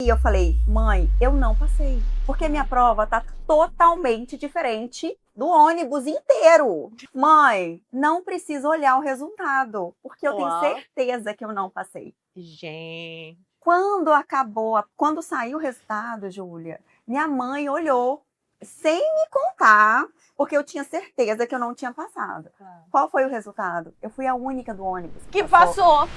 eu falei, mãe, eu não passei. Porque minha prova tá totalmente diferente do ônibus inteiro. Mãe, não precisa olhar o resultado, porque eu tenho certeza que eu não passei. Gente. Quando saiu o resultado, Júlia, minha mãe olhou, sem me contar, porque eu tinha certeza que eu não tinha passado. Qual foi o resultado? Eu fui a única do ônibus que passou.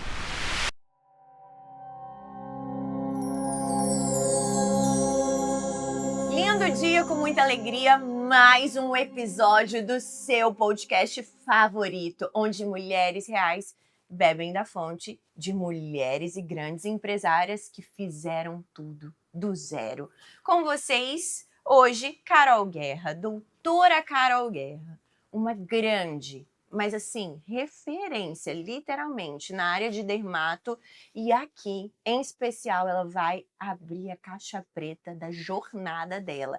Lindo dia, com muita alegria, mais um episódio do seu podcast favorito, onde mulheres reais bebem da fonte de mulheres e grandes empresárias que fizeram tudo do zero. Com vocês, hoje, Carol Guerra, doutora Carol Guerra, uma grande, mas assim, referência, literalmente, na área de dermato. E aqui, em especial, ela vai abrir a caixa preta da jornada dela.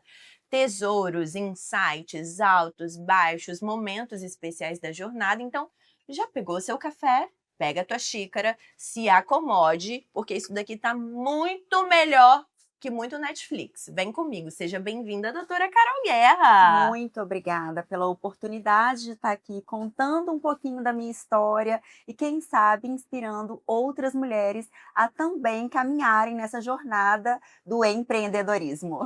Tesouros, insights, altos, baixos, momentos especiais da jornada. Então, já pegou seu café? Pega a tua xícara, se acomode, porque isso daqui tá muito melhor que muito Netflix. Vem comigo, seja bem-vinda, doutora Carol Guerra. Muito obrigada pela oportunidade de estar aqui contando um pouquinho da minha história e, quem sabe, inspirando outras mulheres a também caminharem nessa jornada do empreendedorismo.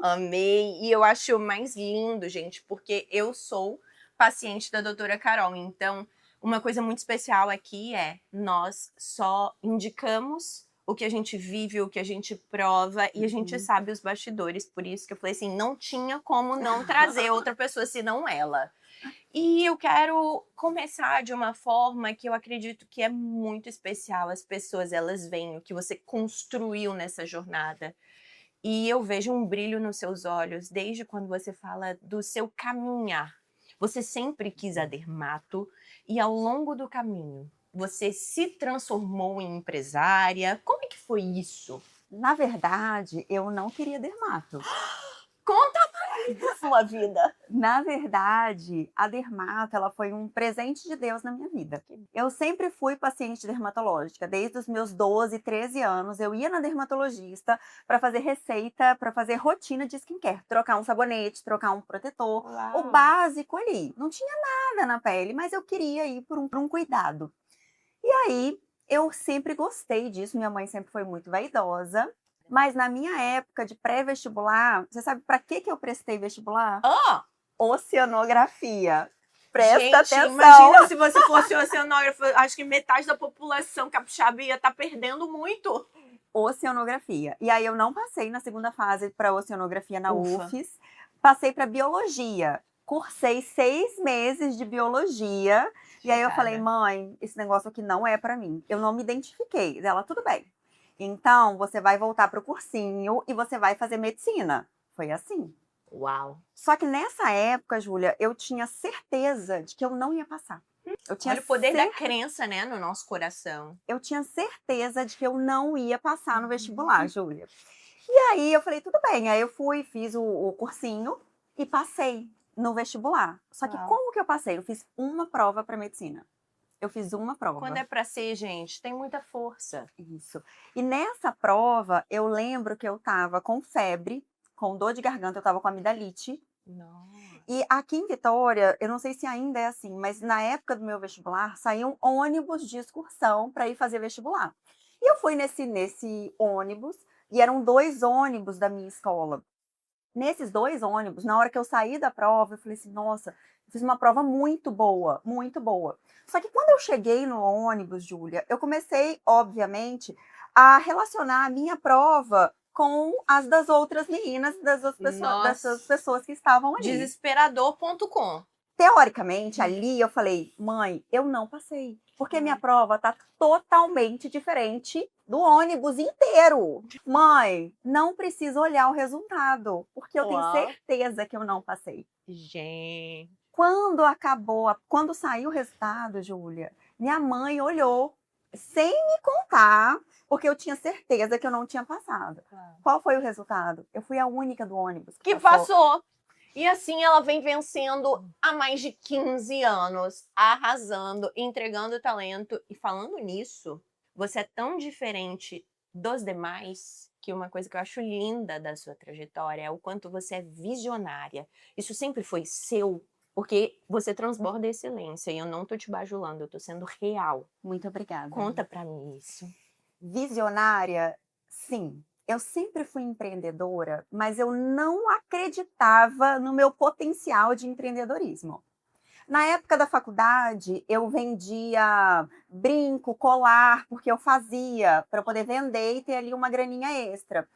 Amei, e eu acho mais lindo, gente, porque eu sou paciente da doutora Carol, então uma coisa muito especial aqui é nós só indicamos o que a gente vive, o que a gente prova, e a gente sabe os bastidores, por isso que eu falei assim, não tinha como não trazer outra pessoa senão ela. E eu quero começar de uma forma que eu acredito que é muito especial. As pessoas, elas veem o que você construiu nessa jornada. E eu vejo um brilho nos seus olhos desde quando você fala do seu caminhar. Você sempre quis a dermato e ao longo do caminho você se transformou em empresária. Como é que foi isso? Na verdade, eu não queria dermato. Conta mais da sua vida. Na verdade, a dermato, ela foi um presente de Deus na minha vida. Eu sempre fui paciente dermatológica, desde os meus 12, 13 anos, eu ia na dermatologista para fazer receita, para fazer rotina de skincare, trocar um sabonete, trocar um protetor, o básico ali. Não tinha nada na pele, mas eu queria ir por um cuidado. E aí, eu sempre gostei disso, minha mãe sempre foi muito vaidosa. Mas na minha época de pré-vestibular, você sabe para que eu prestei vestibular? Oceanografia. Presta atenção. Imagina se você fosse oceanógrafa, acho que metade da população capixaba ia estar perdendo muito. Oceanografia. E aí eu não passei na segunda fase para oceanografia na UFES, passei para biologia. Cursei 6 meses de biologia. E aí eu falei, mãe, esse negócio aqui não é para mim. Eu não me identifiquei. Ela, tudo bem. Então, você vai voltar para o cursinho e você vai fazer medicina. Foi assim. Uau! Só que nessa época, Júlia, eu tinha certeza de que eu não ia passar. Olha o poder da crença, né, no nosso coração. Eu tinha certeza de que eu não ia passar no vestibular, Júlia. E aí eu falei, tudo bem. Aí eu fui, fiz o cursinho e passei no vestibular. Só que como que eu passei? Eu fiz uma prova para medicina. Eu fiz uma prova. Quando é pra ser, gente, tem muita força. Isso. E nessa prova, eu lembro que eu tava com febre, com dor de garganta, eu tava com amidalite. Nossa. E aqui em Vitória, eu não sei se ainda é assim, mas na época do meu vestibular, saíam ônibus de excursão para ir fazer vestibular. E eu fui nesse ônibus, e eram 2 ônibus da minha escola. Nesses 2 ônibus, na hora que eu saí da prova, eu falei assim, nossa, eu fiz uma prova muito boa, muito boa. Só que quando eu cheguei no ônibus, Júlia, eu comecei, obviamente, a relacionar a minha prova com as das outras meninas, dessas pessoas que estavam ali. Desesperador.com. Teoricamente, ali eu falei, mãe, eu não passei. Porque minha prova tá totalmente diferente do ônibus inteiro. Mãe, não precisa olhar o resultado, porque eu tenho certeza que eu não passei. Gente. Quando saiu o resultado, Júlia, minha mãe olhou, sem me contar, porque eu tinha certeza que eu não tinha passado. Qual foi o resultado? Eu fui a única do ônibus que passou. E assim ela vem vencendo há mais de 15 anos, arrasando, entregando talento. E falando nisso, você é tão diferente dos demais que uma coisa que eu acho linda da sua trajetória é o quanto você é visionária. Isso sempre foi seu, porque você transborda excelência e eu não tô te bajulando, eu tô sendo real. Muito obrigada. Conta pra mim isso. Visionária, sim. Eu sempre fui empreendedora, mas eu não acreditava no meu potencial de empreendedorismo. Na época da faculdade, eu vendia brinco, colar, porque eu fazia para poder vender e ter ali uma graninha extra.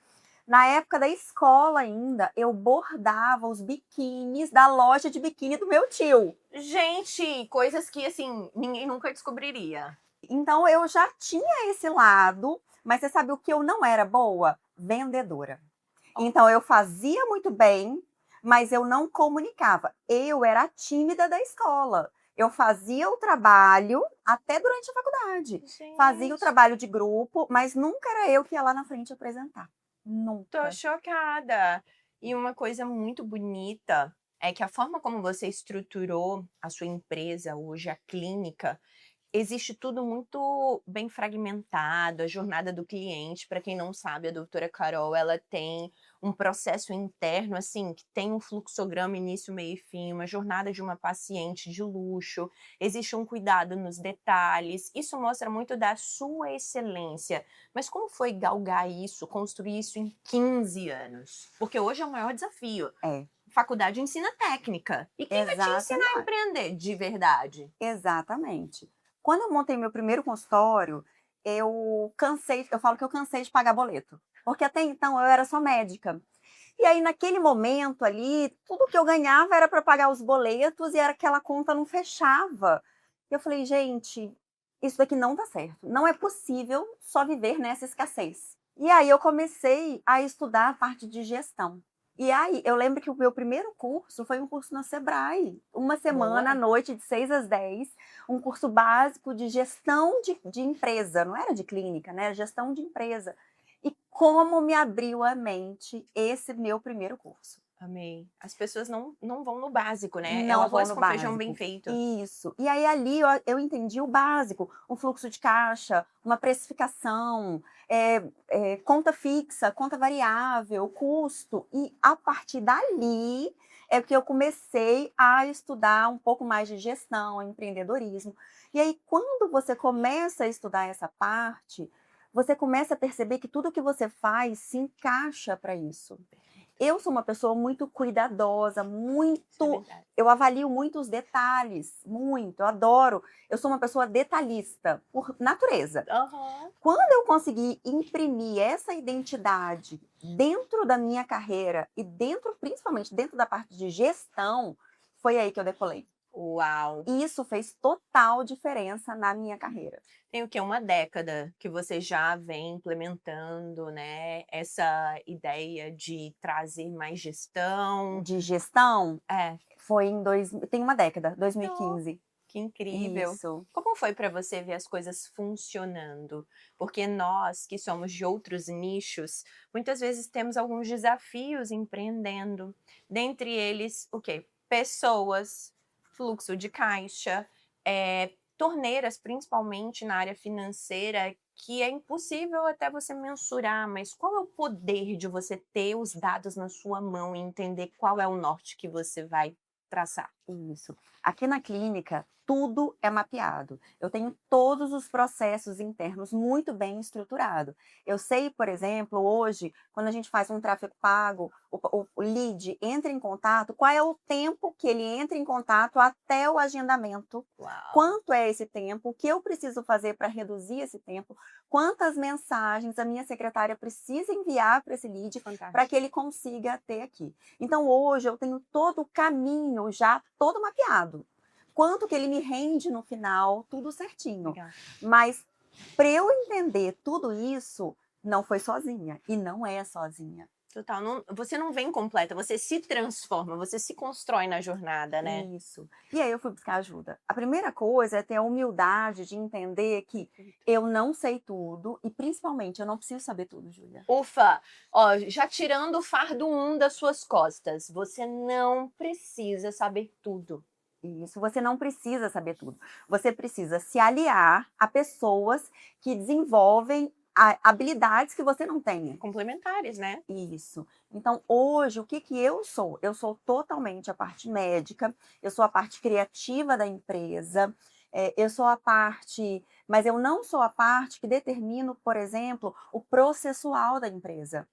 Na época da escola ainda, eu bordava os biquínis da loja de biquíni do meu tio. Gente, coisas que, assim, ninguém nunca descobriria. Então eu já tinha esse lado, mas você sabe o que eu não era boa? Vendedora. Então eu fazia muito bem, mas eu não comunicava. Eu era a tímida da escola. Eu fazia o trabalho até durante a faculdade. Fazia o Gente, trabalho de grupo, mas nunca era eu que ia lá na frente apresentar. tô Nunca. chocada. E uma coisa muito bonita é que a forma como você estruturou a sua empresa hoje, a clínica, existe tudo muito bem fragmentado, a jornada do cliente. Para quem não sabe, a doutora Carol, ela tem um processo interno, assim, que tem um fluxograma início, meio e fim, uma jornada de uma paciente de luxo, existe um cuidado nos detalhes, isso mostra muito da sua excelência. Mas como foi galgar isso, construir isso em 15 anos? Porque hoje é o maior desafio. É, Faculdade ensina técnica. E quem vai te ensinar a exatamente. empreender de verdade? Exatamente. Quando eu montei meu primeiro consultório, eu cansei, eu falo que eu cansei de pagar boleto, porque até então eu era só médica. E aí naquele momento ali, tudo que eu ganhava era para pagar os boletos e era aquela conta não fechava. E eu falei: "Gente, isso daqui não tá certo. Não é possível só viver nessa escassez". E aí eu comecei a estudar a parte de gestão. E aí, eu lembro que o meu primeiro curso foi um curso na Sebrae, uma semana à Boa. noite, de 6 às 10, um curso básico de gestão de empresa, não era de clínica, né, gestão de empresa. E como me abriu a mente esse meu primeiro curso. Amei. As pessoas não vão no básico, né, é o Não vou arroz no com feijão bem básico. feito. Isso. E aí ali eu entendi o básico, um fluxo de caixa, uma precificação, conta fixa, conta variável, custo. E a partir dali é que eu comecei a estudar um pouco mais de gestão, empreendedorismo. E aí quando você começa a estudar essa parte, você começa a perceber que tudo que você faz se encaixa para isso. Eu sou uma pessoa muito cuidadosa, Isso é muito, verdade. eu avalio muito os detalhes, muito, eu adoro. Eu sou uma pessoa detalhista, por natureza. Aham. Quando eu consegui imprimir essa identidade dentro da minha carreira e dentro, principalmente dentro da parte de gestão, foi aí que eu decolei. Uau! E isso fez total diferença na minha carreira. Tem o quê? Uma década que você já vem implementando, né, essa ideia de trazer mais gestão. De gestão, É. foi tem uma década, Oh, 2015. que incrível. Isso. Como foi para você ver as coisas funcionando? Porque nós, que somos de outros nichos, muitas vezes temos alguns desafios empreendendo. Dentre eles, o quê? Pessoas, fluxo de caixa, torneiras, principalmente na área financeira, que é impossível até você mensurar, mas qual é o poder de você ter os dados na sua mão e entender qual é o norte que você vai traçar? Isso. Aqui na clínica, tudo é mapeado. Eu tenho todos os processos internos muito bem estruturados. Eu sei, por exemplo, hoje, quando a gente faz um tráfego pago, o lead entra em contato, qual é o tempo que ele entra em contato até o agendamento? Uau, Quanto é esse tempo? O que eu preciso fazer para reduzir esse tempo? Quantas mensagens a minha secretária precisa enviar para esse lead para que fantástico. ele consiga ter aqui? Então, hoje eu tenho todo o caminho já todo mapeado. Quanto que ele me rende no final, tudo certinho. Legal. Mas para eu entender tudo isso, não foi sozinha e não é sozinha. Total, você não vem completa, você se transforma, você se constrói na jornada, né? Isso. E aí eu fui buscar ajuda. A primeira coisa é ter a humildade de entender que eu não sei tudo e principalmente eu não preciso saber tudo, Júlia. Ufa! Ó, já tirando o fardo das suas costas, você não precisa saber tudo. Isso, você não precisa saber tudo. Você precisa se aliar a pessoas que desenvolvem habilidades que você não tenha. Complementares, né? Isso. Então, hoje, o que que eu sou? Eu sou totalmente a parte médica, eu sou a parte criativa da empresa, eu sou a parte, mas eu não sou a parte que determino, por exemplo, o processual da empresa,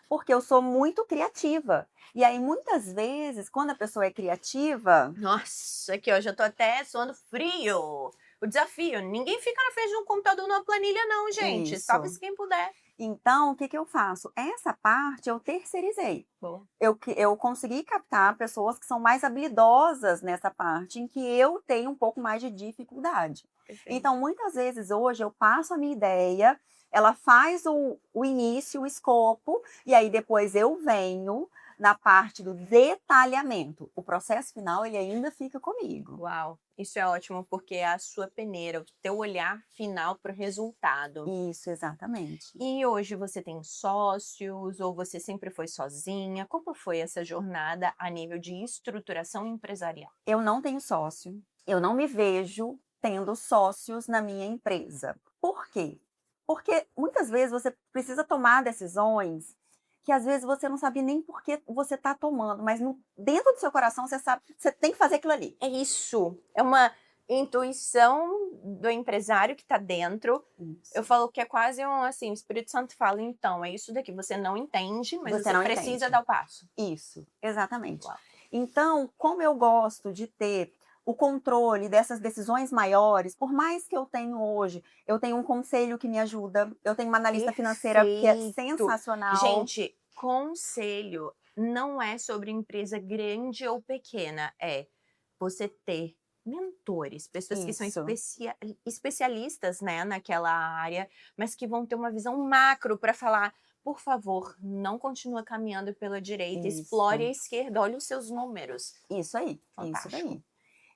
porque eu sou muito criativa. E aí, muitas vezes, quando a pessoa é criativa, Nossa, aqui ó, já tô até suando frio. O desafio, ninguém fica na frente de um computador numa planilha não, gente. isso. Salve-se quem puder. Então, o que que eu faço? Essa parte eu terceirizei. Boa, Eu consegui captar pessoas que são mais habilidosas nessa parte, em que eu tenho um pouco mais de dificuldade. perfeito. Então, muitas vezes hoje eu passo a minha ideia, ela faz o início, o escopo, e aí depois eu venho na parte do detalhamento. O processo final, ele ainda fica comigo. Uau, isso é ótimo porque é a sua peneira, o teu olhar final para o resultado. Isso, exatamente. E hoje você tem sócios ou você sempre foi sozinha? Como foi essa jornada a nível de estruturação empresarial? Eu não tenho sócio, eu não me vejo tendo sócios na minha empresa. Por quê? Porque muitas vezes você precisa tomar decisões que às vezes você não sabe nem por que você está tomando, mas dentro do seu coração você sabe que você tem que fazer aquilo ali. É isso, é uma intuição do empresário que está dentro. Eu Isso. falo que é quase um assim, o Espírito Santo fala, então, é isso daqui, você não entende, mas Você você não precisa entende. dar o passo. Isso, exatamente. Uau. Então, como eu gosto de ter o controle dessas decisões maiores, por mais que eu tenho um conselho que me ajuda, eu tenho uma analista financeira que é Perfeito. sensacional. Gente, conselho não é sobre empresa grande ou pequena, é você ter mentores, pessoas que são Isso, especialistas, né, naquela área, mas que vão ter uma visão macro para falar, por favor, não continua caminhando pela direita, explore a isso, esquerda, olha os seus números. isso aí, isso Fantástico. daí.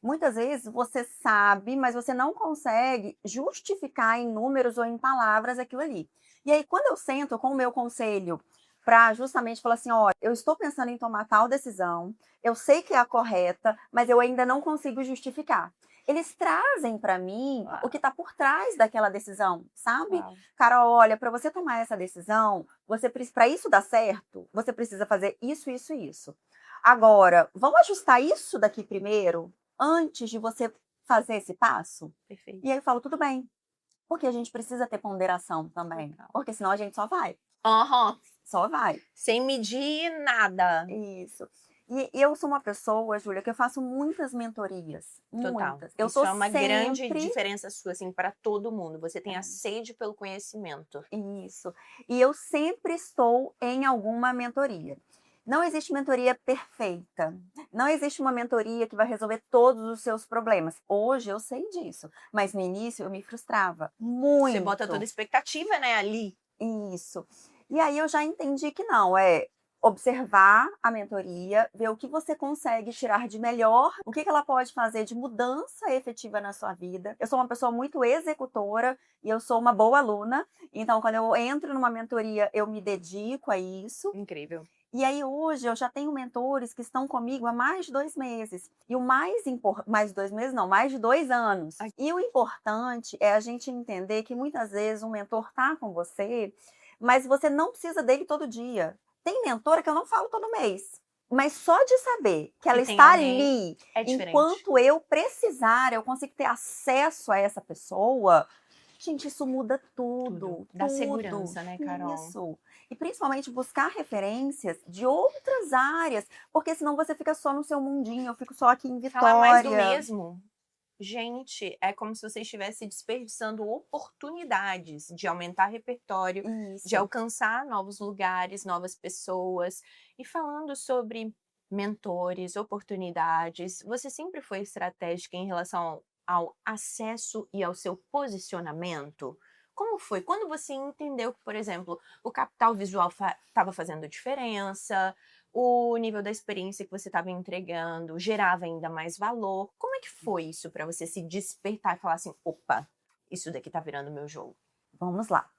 Muitas vezes você sabe, mas você não consegue justificar em números ou em palavras aquilo ali. E aí, quando eu sento com o meu conselho para justamente falar assim: olha, eu estou pensando em tomar tal decisão, eu sei que é a correta, mas eu ainda não consigo justificar. Eles trazem para mim o que Uau, está por trás daquela decisão, sabe? uau. Cara, olha, para você tomar essa decisão, para isso dar certo, você precisa fazer isso, isso e isso. Agora, vamos ajustar isso daqui primeiro? Antes de você fazer esse passo? Perfeito. E aí eu falo: "Tudo bem", porque a gente precisa ter ponderação também, Total. porque senão a gente Aham. só vai. Sem medir nada. Isso. E eu sou uma pessoa, Júlia, que eu faço muitas mentorias, Total. muitas. Eu Isso tô é uma grande sempre diferença sua, assim, para todo mundo. Você tem a é, sede pelo conhecimento. isso. E eu sempre estou em alguma mentoria. Não existe mentoria perfeita. Não existe uma mentoria que vai resolver todos os seus problemas. Hoje eu sei disso, mas no início eu me frustrava Você bota toda a muito. expectativa, né, ali. Isso. E aí eu já entendi que não, é observar a mentoria, ver o que você consegue tirar de melhor, o que que ela pode fazer de mudança efetiva na sua vida. Eu sou uma pessoa muito executora e eu sou uma boa aluna, então quando eu entro numa mentoria, eu me dedico a isso. Incrível. E aí hoje eu já tenho mentores que estão comigo há mais de 2 meses. E o mais de 2 meses não, mais de 2 anos. Ai, E o importante é a gente entender que muitas vezes um mentor está com você, mas você não precisa dele todo dia. Tem mentora que eu não falo todo mês, mas só de saber que ela que tem está alguém ali, é diferente. enquanto eu precisar, eu consigo ter acesso a essa pessoa. Gente, isso muda Tudo. tudo, Dá tudo. segurança, né, Carol? Isso. E principalmente buscar referências de outras áreas, porque senão você fica só no seu mundinho, eu fico só aqui em Falar mais do Vitória. mesmo. Gente, é como se você estivesse desperdiçando oportunidades de aumentar repertório, de Isso. alcançar novos lugares, novas pessoas. E falando sobre mentores, oportunidades, você sempre foi estratégica em relação ao acesso e ao seu posicionamento? Como foi? Quando você entendeu que, por exemplo, o capital visual estava fazendo diferença, o nível da experiência que você estava entregando gerava ainda mais valor. Como é que foi isso para você se despertar e falar assim: opa, isso daqui tá virando meu jogo? Vamos lá.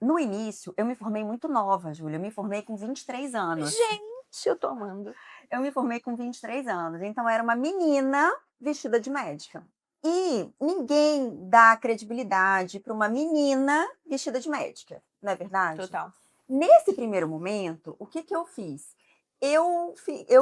No início, eu me formei muito nova, Júlia, eu me formei com 23 anos. Gente, eu tô amando. Eu me formei com 23 anos, então era uma menina vestida de médica. E ninguém dá credibilidade para uma menina vestida de médica, não é verdade? Total. Nesse primeiro momento, o que que eu fiz? Eu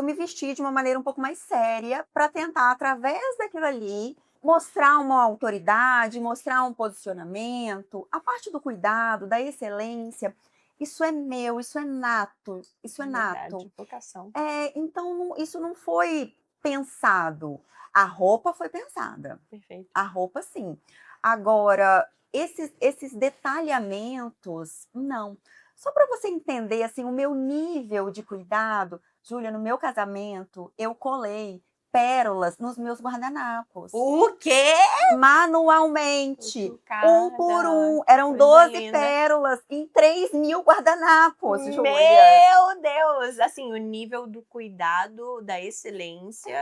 me vesti de uma maneira um pouco mais séria para tentar, através daquilo ali, mostrar uma autoridade, mostrar um posicionamento. A parte do cuidado, da excelência, isso é meu, isso é nato, isso é nato. Verdade, vocação. Então isso não foi pensado. A roupa foi pensada. Perfeito. A roupa sim. Agora, esses detalhamentos, não. Só para você entender, assim, o meu nível de cuidado, Júlia, no meu casamento, eu colei pérolas nos meus guardanapos, O quê? manualmente, um por Chocada. um. Eram Coisa 12 linda. pérolas em 3.000 guardanapos, Júlia. Meu Deus! Assim, o nível do cuidado, da excelência,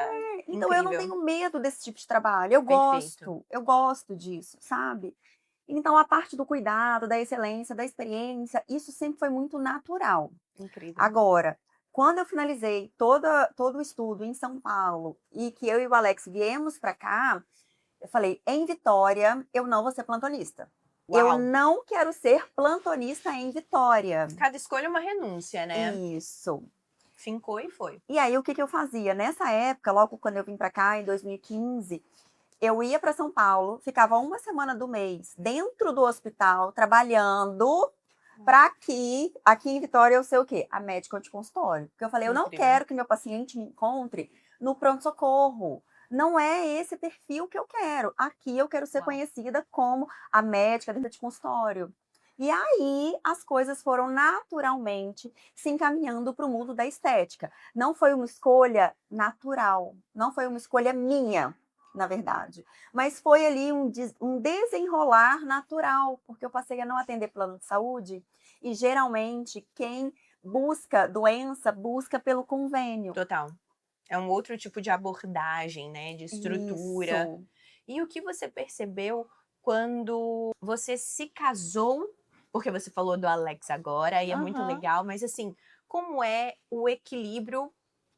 Então eu não incrível. tenho medo desse tipo de trabalho, Perfeito. eu gosto disso, sabe. Então a parte do cuidado, da excelência, da experiência, isso sempre foi muito natural. Incrível. Agora, quando eu finalizei todo o estudo em São Paulo e que eu e o Alex viemos para cá, eu falei: "Em Vitória, eu não vou ser plantonista. Eu Uau! não quero ser plantonista em Vitória". Cada escolha é uma renúncia, né? Isso. Fincou e foi. E aí o que que eu fazia? Nessa época, logo quando eu vim para cá, em 2015, eu ia para São Paulo, ficava uma semana do mês dentro do hospital, trabalhando, para aqui em Vitória, eu ser o quê? A médica de consultório. Porque eu falei: "Eu não Incrível. quero que meu paciente me encontre no pronto-socorro. Não é esse perfil que eu quero. Aqui eu quero ser Uau. conhecida como a médica dentro de consultório". E aí as coisas foram naturalmente se encaminhando para o mundo da estética. Não foi uma escolha natural, não foi uma escolha minha, na verdade, mas foi ali um desenrolar natural, porque eu passei a não atender plano de saúde e geralmente quem busca doença busca pelo convênio. Total. É um outro tipo de abordagem, né, de estrutura. Isso. E o que você percebeu quando você se casou? Porque você falou do Alex agora e é muito Aham. legal, mas assim, como é o equilíbrio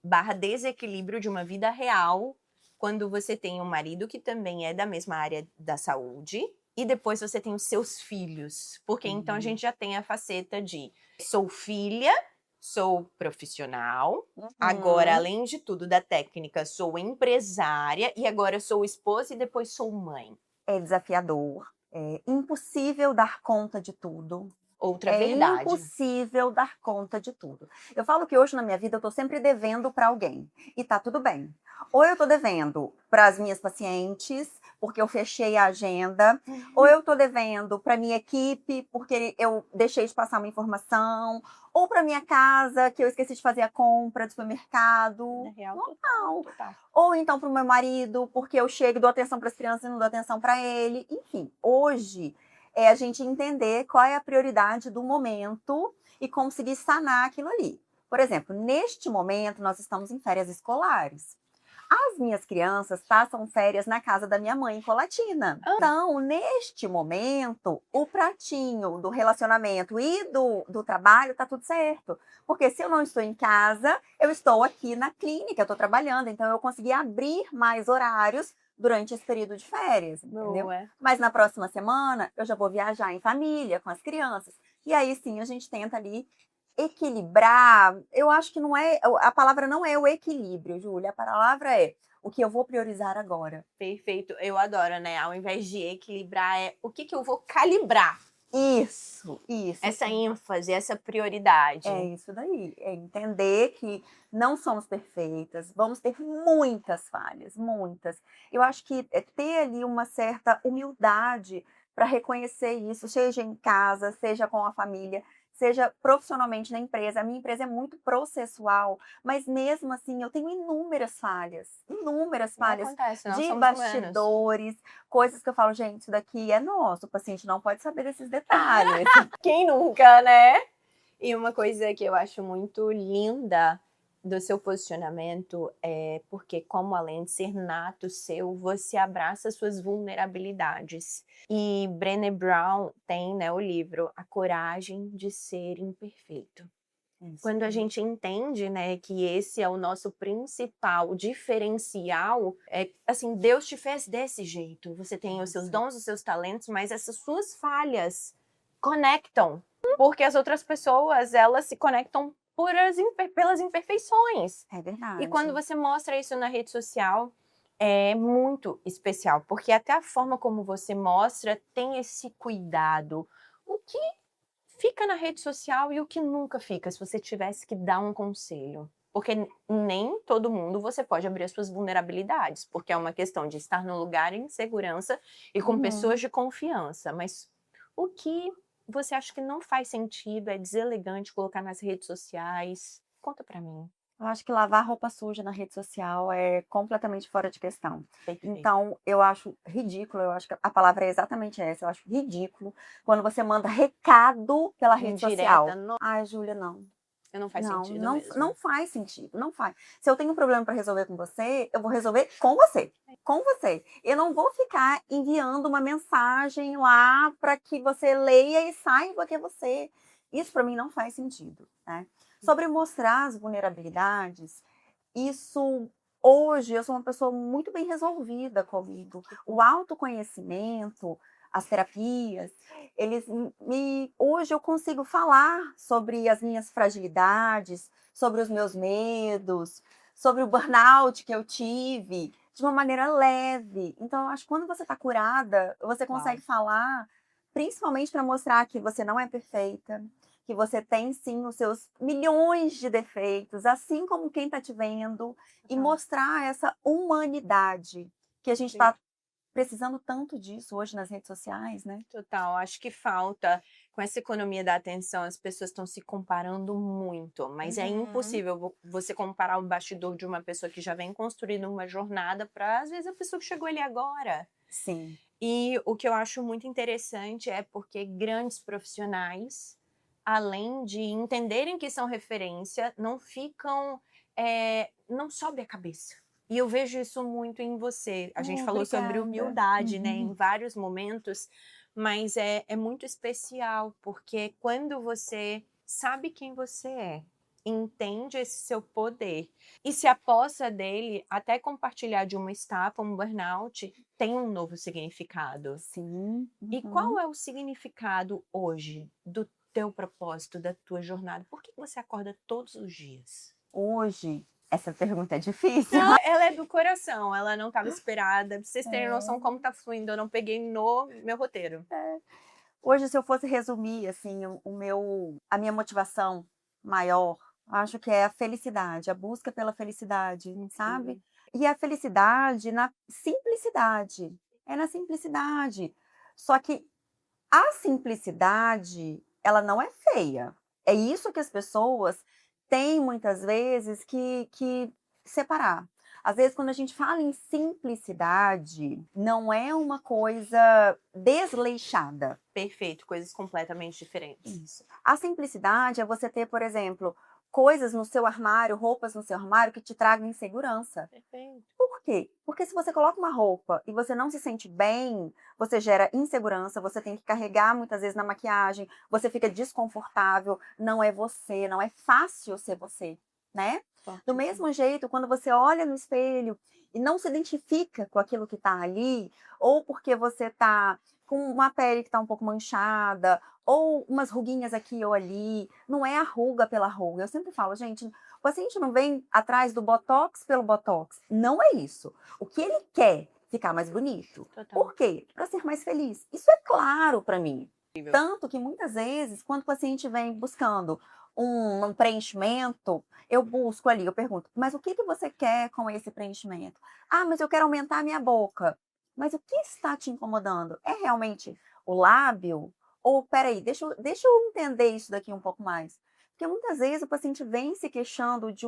barra desequilíbrio de uma vida real quando você tem um marido que também é da mesma área da saúde e depois você tem os seus filhos? Porque então a Uhum. gente já tem a faceta de sou filha, sou profissional, agora, Uhum. além de tudo, da técnica, sou empresária e agora sou esposa e depois sou mãe. É desafiador, é impossível dar conta de tudo. Outra É verdade. impossível dar conta de tudo. Eu falo que hoje na minha vida eu tô sempre devendo para alguém, e tá tudo bem. Ou eu tô devendo para as minhas pacientes, porque eu fechei a agenda, ou eu tô devendo para minha equipe, porque eu deixei de passar uma informação, ou para minha casa, que eu esqueci de fazer a compra do Vida supermercado. real total, Normal. total. Ou então para o meu marido, porque eu chego e dou atenção para as crianças e não dou atenção para ele. Enfim, hoje é a gente entender qual é a prioridade do momento e conseguir sanar aquilo ali. Por exemplo, neste momento nós estamos em férias escolares. As minhas crianças passam férias na casa da minha mãe em Colatina. Hã. Então, neste momento, o pratinho do relacionamento e do trabalho tá tudo certo. Porque se eu não estou em casa, eu estou aqui na clínica, eu estou trabalhando, então eu consegui abrir mais horários durante esse período de férias, entendeu? Boa. Mas na próxima semana eu já vou viajar em família com as crianças. E aí sim a gente tenta ali equilibrar. Eu acho que não é, a palavra não é o equilíbrio, Júlia, a palavra é o que eu vou priorizar agora. Perfeito. Eu adoro, né? Ao invés de equilibrar, é o que que eu vou calibrar. Isso. Essa ênfase, essa prioridade. É isso daí. É entender que não somos perfeitas, vamos ter muitas falhas, muitas. Eu acho que é ter ali uma certa humildade para reconhecer isso, seja em casa, seja com a família, seja profissionalmente na empresa. A minha empresa é muito processual, mas mesmo assim eu tenho inúmeras E falhas acontece, nós de somos humanos. bastidores, coisas que eu falo, gente, isso daqui é nosso, o paciente não pode saber desses detalhes. Quem nunca, né? E uma coisa que eu acho muito linda do seu posicionamento é porque, como além de ser nato seu, você abraça suas vulnerabilidades. E Brené Brown tem, né, o livro A Coragem de Ser Imperfeito. Isso. Quando a gente entende, né, que esse é o nosso principal diferencial, é assim, Deus te fez desse jeito. Você tem os seus Isso. dons, os seus talentos, mas essas suas falhas conectam, porque as outras pessoas, elas se conectam pelas imperfeições. É E quando verdade. você mostra isso na rede social, é muito especial, porque até a forma como você mostra tem esse cuidado. O que fica na rede social e o que nunca fica, se você tivesse que dar um conselho? Porque nem todo mundo você pode abrir as suas vulnerabilidades, porque é uma questão de estar num lugar em segurança e com pessoas Uhum. de confiança. Mas o que você acha que não faz sentido, é deselegante colocar nas redes sociais? Conta pra mim. Eu acho que lavar roupa suja na rede social é completamente fora de questão. Perfeito. Então, eu acho ridículo, eu acho que a palavra é exatamente essa, eu acho ridículo quando você manda recado pela rede Indireta, social. não, Ai, Júlia, não. não faz Não, sentido não, mesmo. não faz sentido, não faz. Se eu tenho um problema para resolver com você, eu vou resolver com você, com você. Eu não vou ficar enviando uma mensagem lá para que você leia e saiba que é você. Isso para mim não faz sentido, né? Sobre mostrar as vulnerabilidades, isso hoje eu sou uma pessoa muito bem resolvida comigo. Que O bom. autoconhecimento, as terapias, eles me hoje eu consigo falar sobre as minhas fragilidades, sobre os meus medos, sobre o burnout que eu tive, de uma maneira leve. Então, eu acho que quando você está curada, você Uau. consegue falar, principalmente para mostrar que você não é perfeita, que você tem sim os seus milhões de defeitos, assim como quem está te vendo, e Total. mostrar essa humanidade que a gente está precisando tanto disso hoje nas redes sociais, né? Total, acho que falta, com essa economia da atenção, as pessoas estão se comparando muito, mas é Uhum. impossível você comparar o bastidor de uma pessoa que já vem construindo uma jornada para, às vezes, a pessoa que chegou ali agora. Sim. E o que eu acho muito interessante é porque grandes profissionais, além de entenderem que são referência, não ficam, não sobe a cabeça. E eu vejo isso muito em você. A gente Oh, falou sobre obrigada. humildade, né, em Uhum. vários momentos, mas é muito especial, porque quando você sabe quem você é, entende esse seu poder e se aposta dele, até compartilhar de uma estafa, um burnout, tem um novo significado. Sim. E qual Uhum. é o significado hoje do teu propósito, da tua jornada? Por que você acorda todos os dias? Hoje, essa pergunta é difícil. Não, ela é do coração, ela não estava esperada. Pra vocês terem noção É. como tá fluindo, eu não peguei no meu roteiro. Hoje, se eu fosse resumir, assim, a minha motivação maior, acho que é a felicidade, a busca pela felicidade, sabe? Incrível. E a felicidade na simplicidade, é na simplicidade. Só que a simplicidade, ela não é feia. É isso que as pessoas têm muitas vezes que separar. Às vezes, quando a gente fala em simplicidade, não é uma coisa desleixada. Perfeito, coisas completamente diferentes. Isso. A simplicidade é você ter, por exemplo, coisas no seu armário, roupas no seu armário que te tragam insegurança. Perfeito. Por quê? Porque se você coloca uma roupa e você não se sente bem, você gera insegurança, você tem que carregar muitas vezes na maquiagem, você fica desconfortável, não é você, não é fácil ser você, né? Do Fortíssimo. mesmo jeito, quando você olha no espelho e não se identifica com aquilo que está ali, ou porque você está com uma pele que está um pouco manchada, ou umas ruguinhas aqui ou ali, não é a ruga pela ruga. Eu sempre falo, gente, o paciente não vem atrás do botox pelo botox. Não é isso. O que ele quer? Ficar mais bonito. Total. Por quê? Para ser mais feliz. Isso é claro para mim. Incrível. Tanto que muitas vezes, quando o paciente vem buscando um preenchimento, eu busco ali, eu pergunto, mas o que que você quer com esse preenchimento? Ah, mas eu quero aumentar a minha boca. Mas o que está te incomodando? É realmente o lábio? Ou, peraí, deixa eu entender isso daqui um pouco mais. Porque muitas vezes o paciente vem se queixando de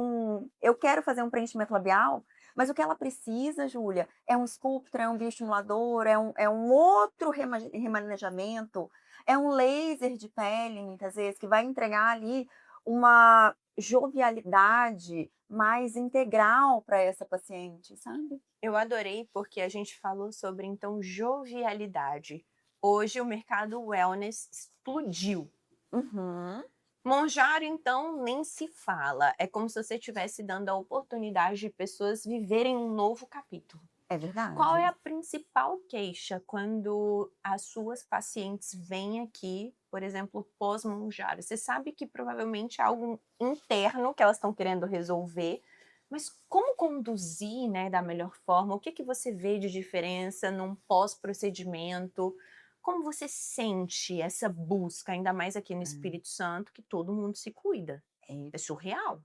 eu quero fazer um preenchimento labial, mas o que ela precisa, Júlia, é um Sculptra, é um bioestimulador, é um outro remanejamento, é um laser de pele, muitas vezes, que vai entregar ali uma jovialidade mais integral para essa paciente, sabe? Eu adorei porque a gente falou sobre, então, jovialidade. Hoje o mercado wellness explodiu. Uhum. Monjaro, então, nem se fala. É como se você estivesse dando a oportunidade de pessoas viverem um novo capítulo. É Qual é verdade. a principal queixa quando as suas pacientes vêm aqui, por exemplo, pós-Monjaro? Você sabe que provavelmente é algo interno que elas estão querendo resolver, mas como conduzir, né, da melhor forma? O que que você vê de diferença num pós-procedimento? Como você sente essa busca, ainda mais aqui no Hum, Espírito Santo, que todo mundo se cuida? é. É surreal.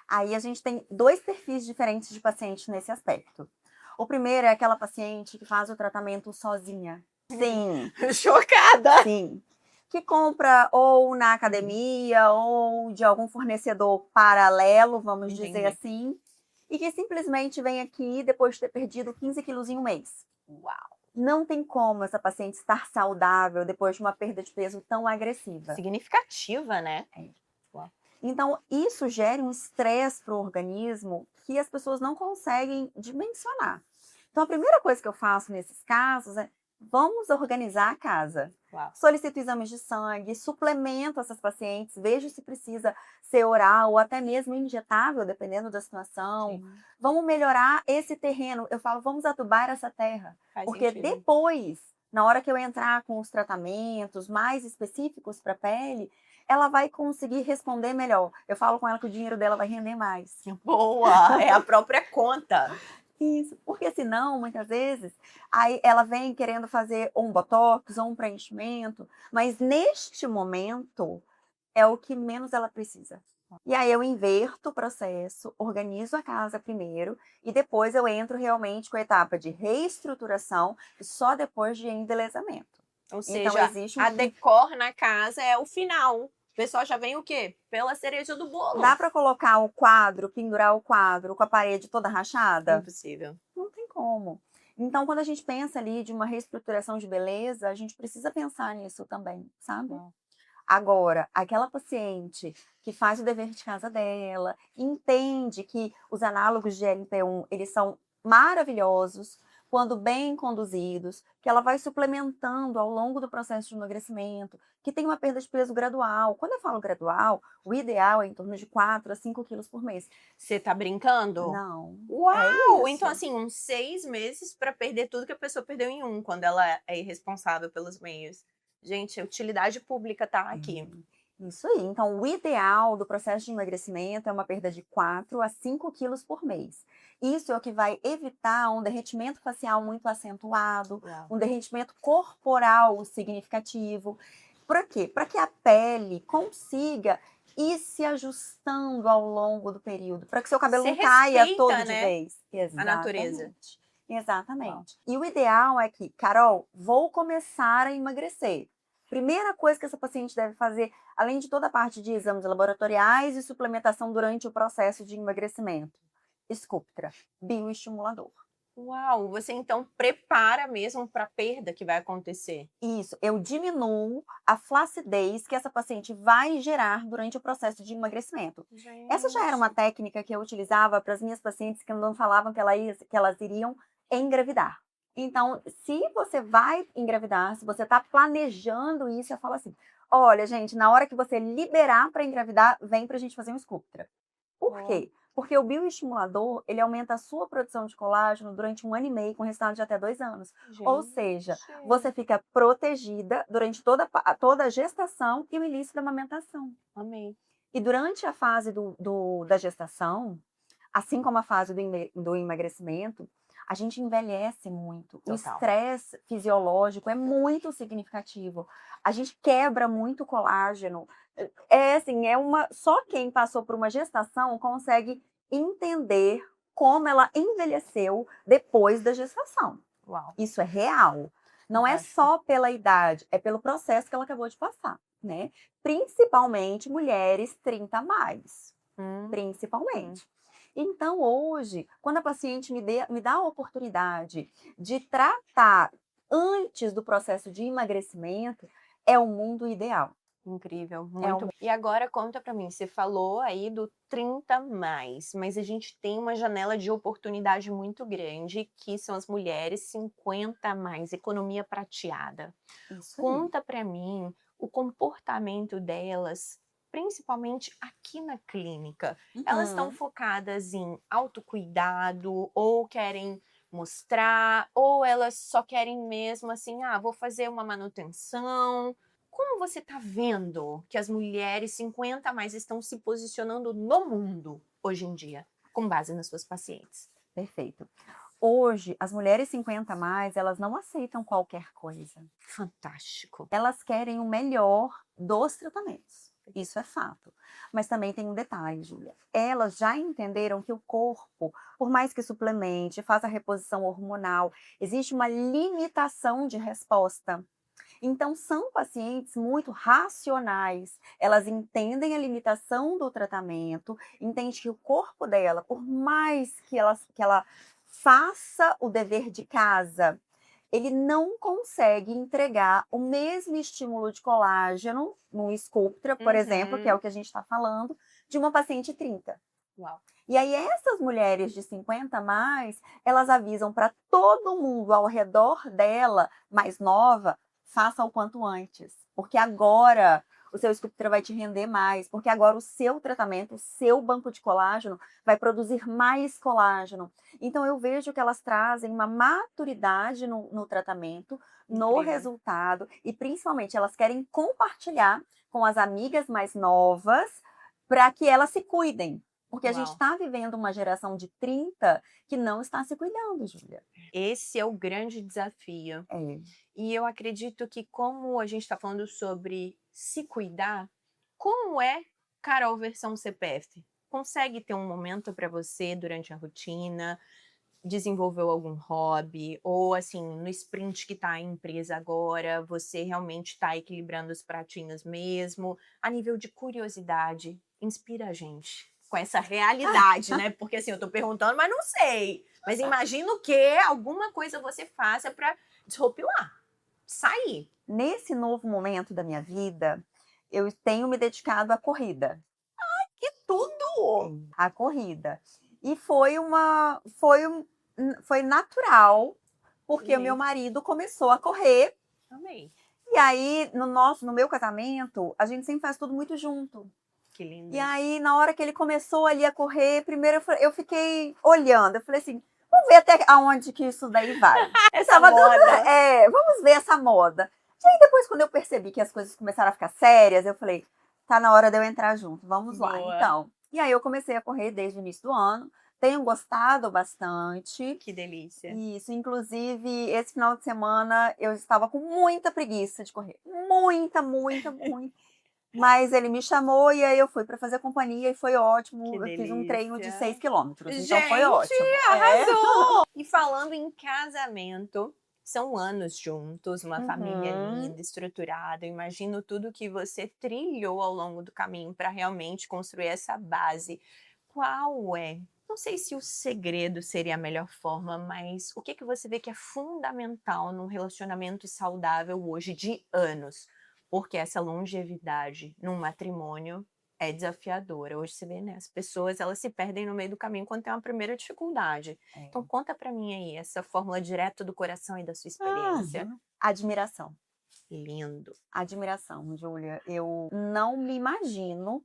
Aí a gente tem 2 perfis diferentes de paciente nesse aspecto. O primeiro é aquela paciente que faz o tratamento sozinha. Sim, Chocada! sim. Que compra ou na Uhum, academia ou de algum fornecedor paralelo, vamos dizer entendi. assim, e que simplesmente vem aqui depois de ter perdido 15 quilos em um mês. Uau! Não tem como essa paciente estar saudável depois de uma perda de peso tão agressiva. Significativa, né? É. Uau. Então, isso gera um estresse para o organismo que as pessoas não conseguem dimensionar. Então, a primeira coisa que eu faço nesses casos é: vamos organizar a casa. Uau. Solicito exames de sangue, suplemento essas pacientes, vejo se precisa ser oral ou até mesmo injetável, dependendo da situação. Sim, Vamos melhorar esse terreno. Eu falo, vamos adubar essa terra, faz porque sentido. depois, na hora que eu entrar com os tratamentos mais específicos para a pele, ela vai conseguir responder melhor. Eu falo com ela que o dinheiro dela vai render mais. Boa! É a própria conta. Isso, porque senão, muitas vezes, aí ela vem querendo fazer ou um botox ou um preenchimento, mas neste momento é o que menos ela precisa. E aí eu inverto o processo, organizo a casa primeiro e depois eu entro realmente com a etapa de reestruturação e só depois de embelezamento. Ou Então seja, existe a uma decor na casa é o final. O pessoal já vem o quê? Pela cereja do dá bolo. para colocar o quadro, pendurar o quadro com a parede toda rachada? Impossível. Não tem como. Então, quando a gente pensa ali de uma reestruturação de beleza, a gente precisa pensar nisso também, sabe? Uau. Agora, aquela paciente que faz o dever de casa dela, entende que os análogos de LP1, eles são maravilhosos quando bem conduzidos, que ela vai suplementando ao longo do processo de emagrecimento, que tem uma perda de peso gradual. Quando eu falo gradual, o ideal é em torno de 4 a 5 quilos por mês. Você tá brincando? Não, é Uau! Então, isso. assim, uns 6 meses para perder tudo que a pessoa perdeu em um, quando ela é irresponsável pelos meios. Gente, a utilidade pública tá aqui. Isso aí. Então, o ideal do processo de emagrecimento é uma perda de 4 a 5 quilos por mês. Isso é o que vai evitar um derretimento facial muito acentuado, Uau. um derretimento corporal significativo. Para quê? Para que a pele consiga ir se ajustando ao longo do período, para que seu cabelo Você não caia todo respeita, de né, vez. a natureza. Exatamente. Uau. Exatamente. E o ideal é que, Carol, vou começar a emagrecer. Primeira coisa que essa paciente deve fazer, além de toda a parte de exames laboratoriais e suplementação durante o processo de emagrecimento, Sculptra, bioestimulador. Uau, você então prepara mesmo para a perda que vai acontecer. Isso, eu diminuo a flacidez que essa paciente vai gerar durante o processo de emagrecimento. Essa já era uma Gente. técnica que eu utilizava para as minhas pacientes que não falavam que elas iriam engravidar. Então, se você vai engravidar, se você está planejando isso, eu falo assim: olha, gente, na hora que você liberar para engravidar, vem para a gente fazer um Sculptra. Por Ó, quê? Porque o bioestimulador, ele aumenta a sua produção de colágeno durante 1 ano e meio, com resultado de até 2 anos. Ou seja, gente. você fica protegida durante toda a gestação e o início da amamentação. Amei. E durante a fase da gestação, assim como a fase do emagrecimento, a gente envelhece muito. O Total. estresse fisiológico é muito significativo. A gente quebra muito colágeno. É assim, só quem passou por uma gestação consegue entender como ela envelheceu depois da gestação. Uau, Isso é real. Não é fantástico. só pela idade, é pelo processo que ela acabou de passar, né? Principalmente mulheres 30 a mais, Hum, hum. principalmente. Então, hoje, quando a paciente me dá a oportunidade de tratar antes do processo de emagrecimento, é o mundo ideal. Incrível, É muito o bom. E agora conta pra mim, você falou aí do 30 mais, mas a gente tem uma janela de oportunidade muito grande, que são as mulheres 50 mais, economia prateada. Isso aí. Conta pra mim o comportamento delas principalmente aqui na clínica, elas estão Uhum. focadas em autocuidado ou querem mostrar, ou elas só querem mesmo assim, vou fazer uma manutenção. Como você está vendo que as mulheres 50 a mais estão se posicionando no mundo hoje em dia, com base nas suas pacientes? Perfeito. Hoje, as mulheres 50 a mais, elas não aceitam qualquer coisa. Fantástico. Elas querem o melhor dos tratamentos. Isso é fato. Mas também tem um detalhe, Júlia. Elas já entenderam que o corpo, por mais que suplemente, faça reposição hormonal, existe uma limitação de resposta. Então, são pacientes muito racionais. Elas entendem a limitação do tratamento, entendem que o corpo dela, por mais que ela faça o dever de casa, ele não consegue entregar o mesmo estímulo de colágeno no Sculptra, por exemplo, que é Uhum. o que a gente está falando, de uma paciente 30. Uau. E aí essas mulheres de 50 a mais, elas avisam para todo mundo ao redor dela, mais nova, faça o quanto antes, porque agora o seu Sculptra vai te render mais, porque agora o seu tratamento, o seu banco de colágeno vai produzir mais colágeno. Então eu vejo que elas trazem uma maturidade no tratamento, no Incrível. resultado, e principalmente elas querem compartilhar com as amigas mais novas para que elas se cuidem. Porque a gente Uau. está vivendo uma geração de 30 que não está se cuidando, Júlia. Esse é o grande desafio. É. E eu acredito que, como a gente está falando sobre se cuidar, como é Carol versão CPF? Consegue ter um momento para você durante a rotina? Desenvolveu algum hobby? Ou, assim, no sprint que está a empresa agora, você realmente está equilibrando os pratinhos mesmo? A nível de curiosidade, inspira a gente com essa realidade, né? Porque, assim, eu estou perguntando, mas não sei. Mas imagino que alguma coisa você faça para desropilar, sair. Nesse novo momento da minha vida, eu tenho me dedicado à corrida. Que tudo! À corrida. E foi natural, Que porque o meu delícia. marido começou a correr, Amei. e aí no meu casamento, a gente sempre faz tudo muito junto. Que E lindo. aí, na hora que ele começou ali a correr, primeiro eu fiquei olhando, eu falei assim: "Vamos ver até aonde que isso daí vai". E Essa estava dando moda. vamos ver essa moda. E aí depois quando eu percebi que as coisas começaram a ficar sérias, eu falei: "Tá na hora de eu entrar junto, vamos lá Boa. então". E aí eu comecei a correr desde o início do ano, tenho gostado bastante. Que delícia. Isso, inclusive esse final de semana eu estava com muita preguiça de correr, muita, muita, muita. Mas ele me chamou e aí eu fui para fazer companhia e foi Que ótimo. Eu fiz um treino de 6 delícia. quilômetros, então foi Gente, ótimo. É. arrasou! E falando em casamento, são anos juntos, uma família Uhum. linda, estruturada. Eu imagino tudo que você trilhou ao longo do caminho para realmente construir essa base. Qual é? Não sei se o segredo seria a melhor forma, mas o que que você vê que é fundamental num relacionamento saudável hoje de anos? Porque essa longevidade num matrimônio é desafiadora. Hoje você vê, né, as pessoas elas se perdem no meio do caminho quando tem uma primeira dificuldade. Então É. conta pra mim aí, essa fórmula direto do coração e da sua experiência. Uhum. Admiração, Lindo, admiração, Júlia. Eu não me imagino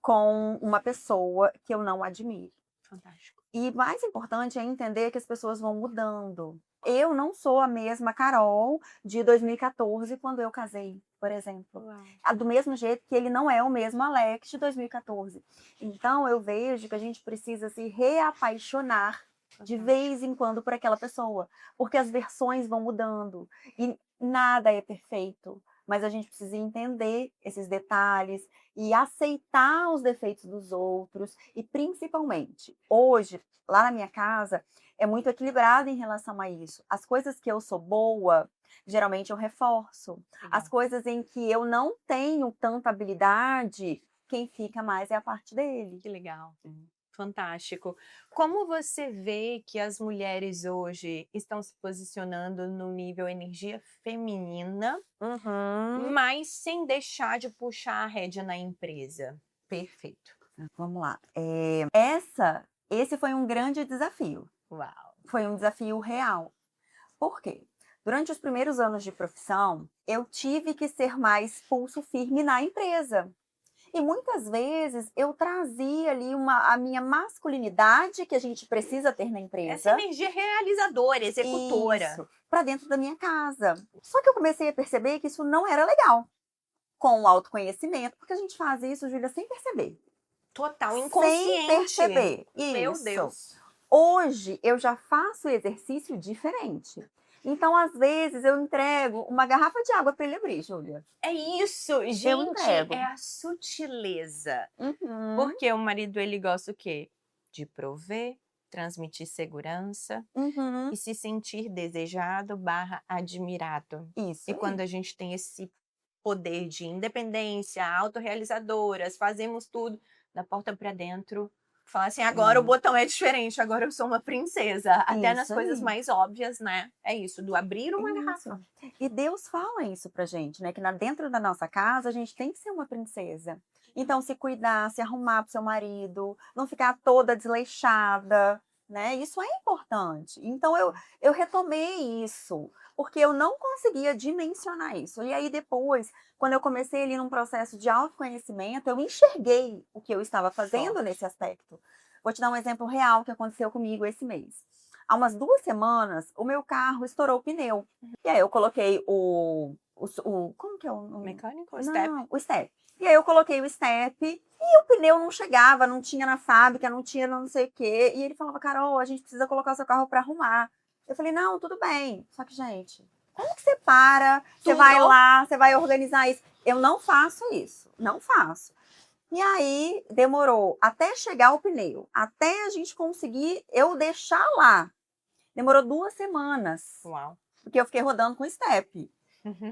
com uma pessoa que eu não admire. fantástico. E mais importante é entender que as pessoas vão mudando. Eu não sou a mesma Carol de 2014, quando eu casei, por exemplo. Uau, Do mesmo jeito que ele não é o mesmo Alex de 2014. Então eu vejo que a gente precisa se reapaixonar de fantástico. vez em quando por aquela pessoa, porque as versões vão mudando e nada é perfeito, mas a gente precisa entender esses detalhes e aceitar os defeitos dos outros e principalmente, hoje, lá na minha casa, é muito equilibrado em relação a isso. As coisas que eu sou boa, geralmente eu reforço. As Legal. coisas em que eu não tenho tanta habilidade, quem fica mais é a parte dele. Que legal. Fantástico. Como você vê que as mulheres hoje estão se posicionando no nível energia feminina, Uhum. mas sem deixar de puxar a rédea na empresa? Perfeito. Vamos lá. Esse foi um grande desafio. Uau. Foi um desafio real. Por quê? Durante os primeiros anos de profissão, eu tive que ser mais pulso firme na empresa. E muitas vezes eu trazia ali a minha masculinidade que a gente precisa ter na Essa empresa. energia realizadora, executora. Isso, para dentro da minha casa. Só que eu comecei a perceber que isso não era legal com o autoconhecimento, porque a gente faz isso, Júlia, sem perceber. Total, Sem inconsciente. perceber. Meu Isso. Deus. Hoje eu já faço exercício diferente. Então, às vezes, eu entrego uma garrafa de água para ele abrir, Júlia. É isso, Eu gente, entrego. é a sutileza. Uhum, Porque o marido, ele gosta o quê? De prover, transmitir segurança uhum. e se sentir desejado barra admirado. Isso E aí. quando a gente tem esse poder de independência, autorrealizadoras, fazemos tudo da porta para dentro. Falar assim, agora o botão é diferente, agora eu sou uma princesa. Até nas Isso coisas aí. mais óbvias, né? É isso, do abrir uma garrafa. Isso. E Deus fala isso pra gente, né? Que dentro da nossa casa a gente tem que ser uma princesa. Então, se cuidar, se arrumar pro seu marido, não ficar toda desleixada, né? Isso é importante. Então, eu retomei isso, porque eu não conseguia dimensionar isso. E aí, depois, quando eu comecei ali num processo de autoconhecimento, eu enxerguei o que eu estava fazendo nesse aspecto. Vou te dar um exemplo real que aconteceu comigo esse mês. Há umas 2 semanas, o meu carro estourou o pneu. E aí eu coloquei como que é o nome? Mecânico, step. Não, o step. E aí eu coloquei o step e o pneu não chegava, não tinha na fábrica, não tinha não sei o quê. E ele falava, Carol, a gente precisa colocar o seu carro para arrumar. Eu falei, não, tudo bem. Só que, gente, como que você para? Você Tudo. vai lá, você vai organizar isso. Eu não faço isso, não faço. E aí demorou até chegar o pneu, até a gente conseguir eu deixar lá. Demorou 2 semanas, Uau. porque eu fiquei rodando com step.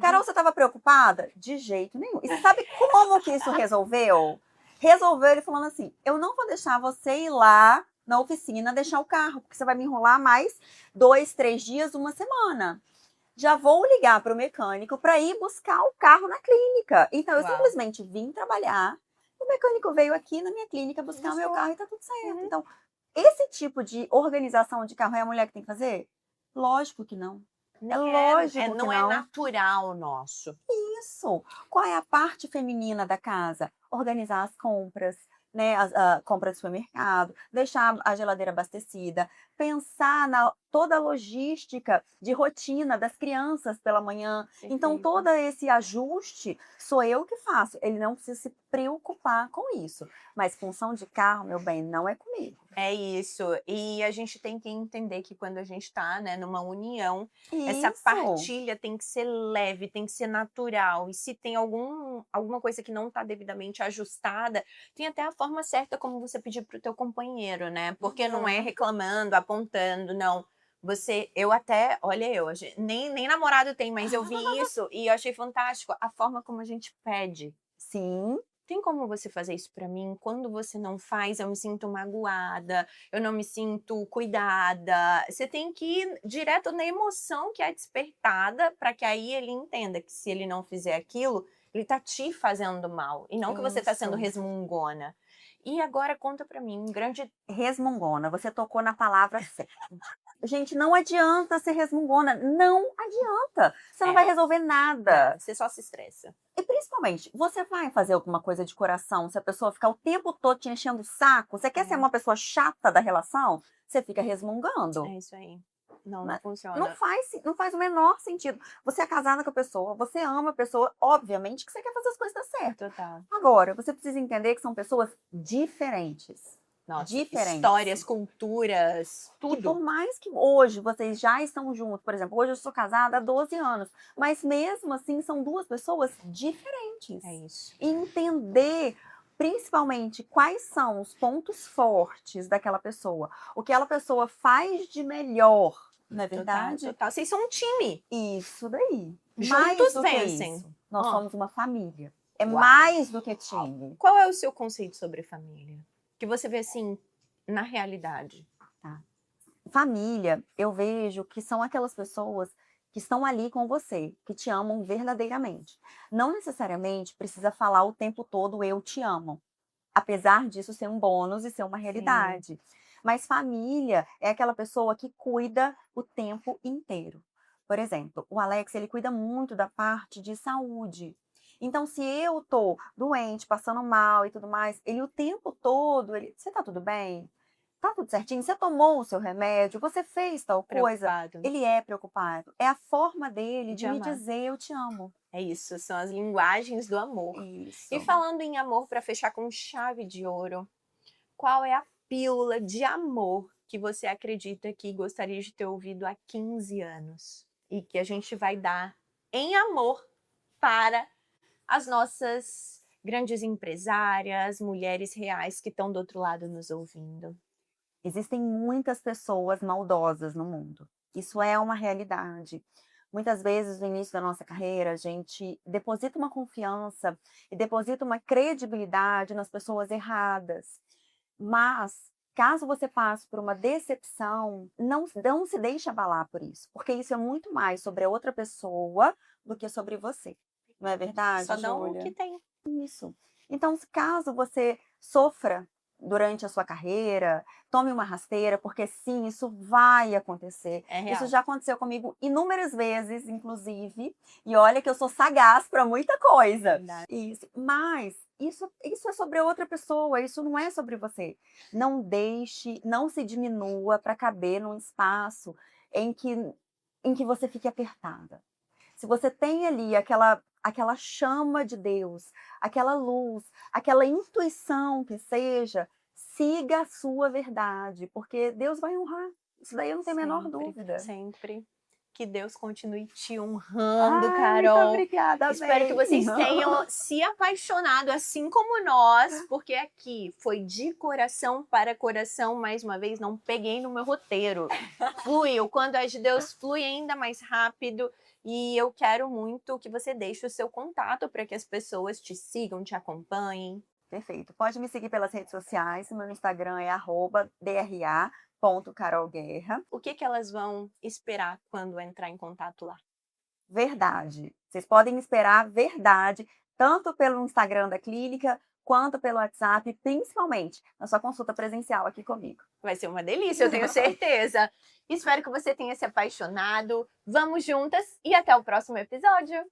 Carol, você estava preocupada? De jeito nenhum. E você sabe como que isso resolveu? Resolveu ele falando assim: eu não vou deixar você ir lá na oficina deixar o carro, porque você vai me enrolar mais 2, 3 dias, uma semana. Já vou ligar para o mecânico para ir buscar o carro na clínica. Então, eu Uau. simplesmente vim trabalhar, o mecânico veio aqui na minha clínica buscar o meu Buscou. carro e tá tudo certo. Então, esse tipo de organização de carro é a mulher que tem que fazer? Lógico que não. É lógico que não é não. natural nosso. Isso. Qual é a parte feminina da casa? Organizar as compras, né? A compra do supermercado, deixar a geladeira abastecida, pensar na toda a logística de rotina das crianças pela manhã. Então, Perfeito. todo esse ajuste sou eu que faço. Ele não precisa se preocupar com isso. Mas função de carro, meu bem, não é comigo. É isso. E a gente tem que entender que quando a gente está, né, numa união, essa Isso. partilha tem que ser leve, tem que ser natural. E se tem alguma coisa que não está devidamente ajustada, tem até a forma certa como você pedir para o teu companheiro, né? Porque não é reclamando, apontando, não. Nem namorado tem, mas eu vi isso e eu achei fantástico a forma como a gente pede. Sim. Tem como você fazer isso pra mim? Quando você não faz, eu me sinto magoada, eu não me sinto cuidada. Você tem que ir direto na emoção que é despertada para que aí ele entenda que se ele não fizer aquilo, ele tá te fazendo mal e não que você tá sendo Isso. resmungona. E agora conta pra mim, um grande Resmungona, você tocou na palavra certa. Gente, não adianta ser resmungona, não adianta. Você não vai resolver nada. você só se estressa. E principalmente, você vai fazer alguma coisa de coração, se a pessoa ficar o tempo todo te enchendo o saco, você quer ser uma pessoa chata da relação, você fica resmungando. É isso aí. Não Né? funciona. Não faz o menor sentido. Você é casada com a pessoa, você ama a pessoa, obviamente que você quer fazer as coisas dar certo. Total. Agora, você precisa entender que são pessoas diferentes. Nossa, Diferentes. histórias, culturas, Que tudo. por mais que hoje vocês já estão juntos, por exemplo, hoje eu sou casada há 12 anos, mas mesmo assim são 2 pessoas diferentes. É isso. E entender principalmente quais são os pontos fortes daquela pessoa, o que aquela pessoa faz de melhor, não é verdade? Total. Vocês são um time. Isso daí. Mais Juntos do que vencem. isso, nós somos uma família. É Uau. mais do que time. Qual é o seu conceito sobre família? Que você vê assim, na realidade. Família, eu vejo que são aquelas pessoas que estão ali com você, que te amam verdadeiramente. Não necessariamente precisa falar o tempo todo eu te amo, apesar disso ser um bônus e ser uma realidade. Mas família é aquela pessoa que cuida o tempo inteiro. Por exemplo, o Alex, ele cuida muito da parte de saúde. Então, se eu tô doente, passando mal e tudo mais, ele o tempo todo, você tá tudo bem? Tá tudo certinho? Você tomou o seu remédio? Você fez tal coisa? Preocupado Ele é preocupado. É a forma dele de de me amar. dizer eu te amo. É isso, são as linguagens do amor. E Isso. falando em amor, para fechar com chave de ouro, qual é a pílula de amor que você acredita que gostaria de ter ouvido há 15 anos? E que a gente vai dar em amor para as nossas grandes empresárias, mulheres reais que estão do outro lado nos ouvindo. Existem muitas pessoas maldosas no mundo. Isso é uma realidade. Muitas vezes, no início da nossa carreira, a gente deposita uma confiança e deposita uma credibilidade nas pessoas erradas. Mas, caso você passe por uma decepção, não se deixe abalar por isso, porque isso é muito mais sobre a outra pessoa do que sobre você. Não é Só verdade, dão o que Júlia? tem. Isso. Então, caso você sofra durante a sua carreira, tome uma rasteira, porque sim, isso vai acontecer. É Isso real. já aconteceu comigo inúmeras vezes, inclusive, e olha que eu sou sagaz para muita coisa. Verdade. Isso. Mas isso é sobre outra pessoa, isso não é sobre você. Não deixe, não se diminua para caber num espaço em que, em que você fique apertada. Se você tem ali aquela chama de Deus, aquela luz, aquela intuição que seja, siga a sua verdade, porque Deus vai honrar. Isso daí eu não tenho a menor Sempre, dúvida. sempre. Que Deus continue te honrando, Ai, muito Carol. obrigada, Espero que amém. vocês tenham se apaixonado assim como nós, porque aqui foi de coração para coração, mais uma vez, não peguei no meu roteiro. Fluiu. Quando é de Deus, flui ainda mais rápido. E eu quero muito que você deixe o seu contato para que as pessoas te sigam, te acompanhem. Perfeito. Pode me seguir pelas redes sociais. O meu Instagram é @dra.carolguerra. O que elas vão esperar quando entrar em contato lá? Verdade. Vocês podem esperar verdade, tanto pelo Instagram da clínica, quanto pelo WhatsApp, principalmente na sua consulta presencial aqui comigo. Vai ser uma delícia, eu tenho certeza. Espero que você tenha se apaixonado. Vamos juntas e até o próximo episódio.